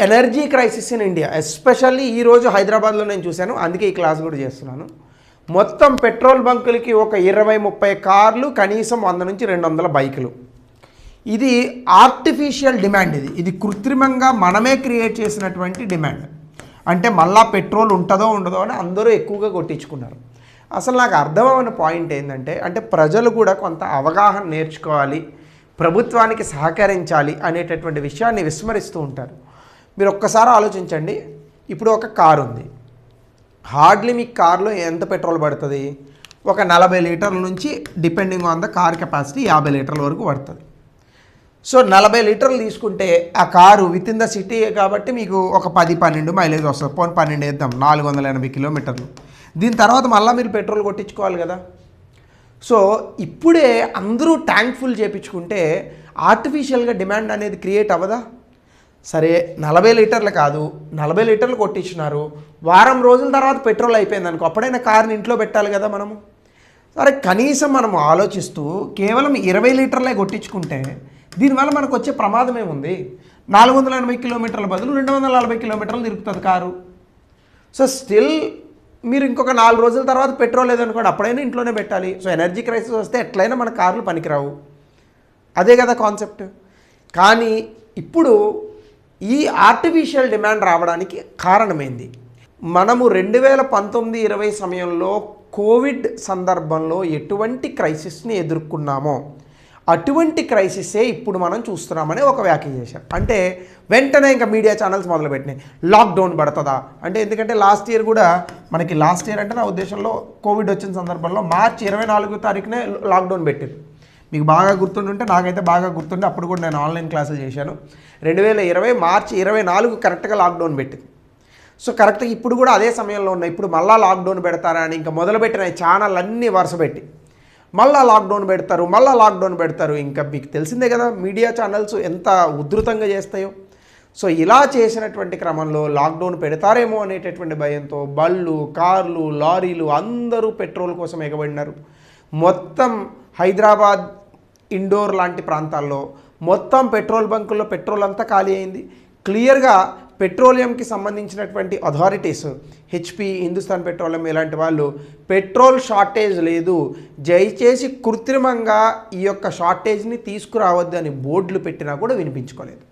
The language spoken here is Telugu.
Energy crisis in India, especially ఈరోజు హైదరాబాద్లో నేను చూశాను, అందుకే ఈ క్లాస్ కూడా చేస్తున్నాను. మొత్తం పెట్రోల్ బంకులకి ఒక 20-30 కార్లు, కనీసం 100 నుంచి 200 బైకులు. ఇది ఆర్టిఫిషియల్ డిమాండ్, ఇది కృత్రిమంగా మనమే క్రియేట్ చేసినటువంటి డిమాండ్. అంటే మళ్ళా పెట్రోల్ ఉంటుందో ఉండదో అని అందరూ ఎక్కువగా కొట్టించుకున్నారు. అసలు నాకు అర్థమైన పాయింట్ ఏంటంటే, అంటే ప్రజలు కూడా కొంత అవగాహన నేర్చుకోవాలి, ప్రభుత్వానికి సహకరించాలి అనేటటువంటి విషయాన్ని విస్మరిస్తూ ఉంటారు. మీరు ఒక్కసారి ఆలోచించండి. ఇప్పుడు ఒక కారు ఉంది, హార్డ్లీ మీ కార్లో ఎంత పెట్రోల్ పడుతుంది? ఒక 40 లీటర్ల నుంచి depending on the car capacity 50 లీటర్ల వరకు పడుతుంది. సో 40 లీటర్లు తీసుకుంటే ఆ car with in the city కాబట్టి మీకు ఒక 10-12 మైలేజ్ వస్తుంది. పోనీ 12 వేద్దాం, 480 కిలోమీటర్లు. దీని తర్వాత మళ్ళీ మీరు పెట్రోల్ కొట్టించుకోవాలి కదా. సో ఇప్పుడే అందరూ ట్యాంక్ ఫుల్ చేయించుకుంటే ఆర్టిఫిషియల్గా డిమాండ్ అనేది క్రియేట్ అవ్వదా? సరే 40 లీటర్లు కాదు, 40 లీటర్లు కొట్టించినారు, వారం రోజుల తర్వాత పెట్రోల్ అయిపోయింది అనుకో, అప్పుడైనా కార్ని ఇంట్లో పెట్టాలి కదా మనము. సరే కనీసం మనము ఆలోచిస్తూ కేవలం 20 లీటర్లే కొట్టించుకుంటే దీనివల్ల మనకు వచ్చే ప్రమాదం ఏముంది? 480 కిలోమీటర్ల బదులు 240 కిలోమీటర్లు తిరుగుతుంది కారు. సో స్టిల్ మీరు ఇంకొక 4 రోజుల తర్వాత పెట్రోల్ లేదనుకోండి, అప్పుడైనా ఇంట్లోనే పెట్టాలి. సో ఎనర్జీ క్రైసిస్ వస్తే ఎట్లయినా మన కార్లు పనికిరావు. అదే కదా కాన్సెప్ట్. కానీ ఇప్పుడు ఈ ఆర్టిఫిషియల్ డిమాండ్ రావడానికి కారణమైంది, మనము 2019-20 సమయంలో కోవిడ్ సందర్భంలో ఎటువంటి క్రైసిస్ని ఎదుర్కొన్నామో అటువంటి క్రైసిసే ఇప్పుడు మనం చూస్తున్నామని ఒక వ్యాఖ్య చేశారు. అంటే వెంటనే ఇంకా మీడియా ఛానల్స్ మొదలుపెట్టినాయి, లాక్డౌన్ పడుతుందా అంటే. ఎందుకంటే లాస్ట్ ఇయర్ కూడా మనకి, లాస్ట్ ఇయర్ అంటే నా ఉద్దేశంలో కోవిడ్ వచ్చిన సందర్భంలో మార్చి 24వ తారీఖునే లాక్డౌన్ పెట్టారు. మీకు బాగా గుర్తుండుంటే, నాకైతే బాగా గుర్తుండే, అప్పుడు కూడా నేను ఆన్లైన్ క్లాసులు చేశాను. 2020 మార్చి 24 కరెక్ట్గా లాక్డౌన్ పెట్టింది. సో కరెక్ట్గా ఇప్పుడు కూడా అదే సమయంలో ఉన్నాయి. ఇప్పుడు మళ్ళీ లాక్డౌన్ పెడతారా అని ఇంకా మొదలుపెట్టిన ఛానల్ అన్నీ వరుసపెట్టి మళ్ళీ లాక్డౌన్ పెడతారు. ఇంకా మీకు తెలిసిందే కదా మీడియా ఛానల్స్ ఎంత ఉధృతంగా చేస్తాయో. సో ఇలా చేసినటువంటి క్రమంలో లాక్డౌన్ పెడతారేమో అనేటటువంటి భయంతో బళ్ళు, కార్లు, లారీలు అందరూ పెట్రోల్ కోసం ఎగబడినారు. మొత్తం హైదరాబాద్, ఇండోర్ లాంటి ప్రాంతాల్లో మొత్తం పెట్రోల్ బంకుల్లో పెట్రోల్ అంతా ఖాళీ అయింది. క్లియర్గా పెట్రోలియంకి సంబంధించినటువంటి అథారిటీస్, హెచ్పి, హిందుస్థాన్ పెట్రోలియం ఇలాంటి వాళ్ళు పెట్రోల్ షార్టేజ్ లేదు, దయచేసి కృత్రిమంగా ఈ యొక్క షార్టేజ్ని తీసుకురావద్దు అని బోర్డులు పెట్టినా కూడా వినిపించుకోలేదు.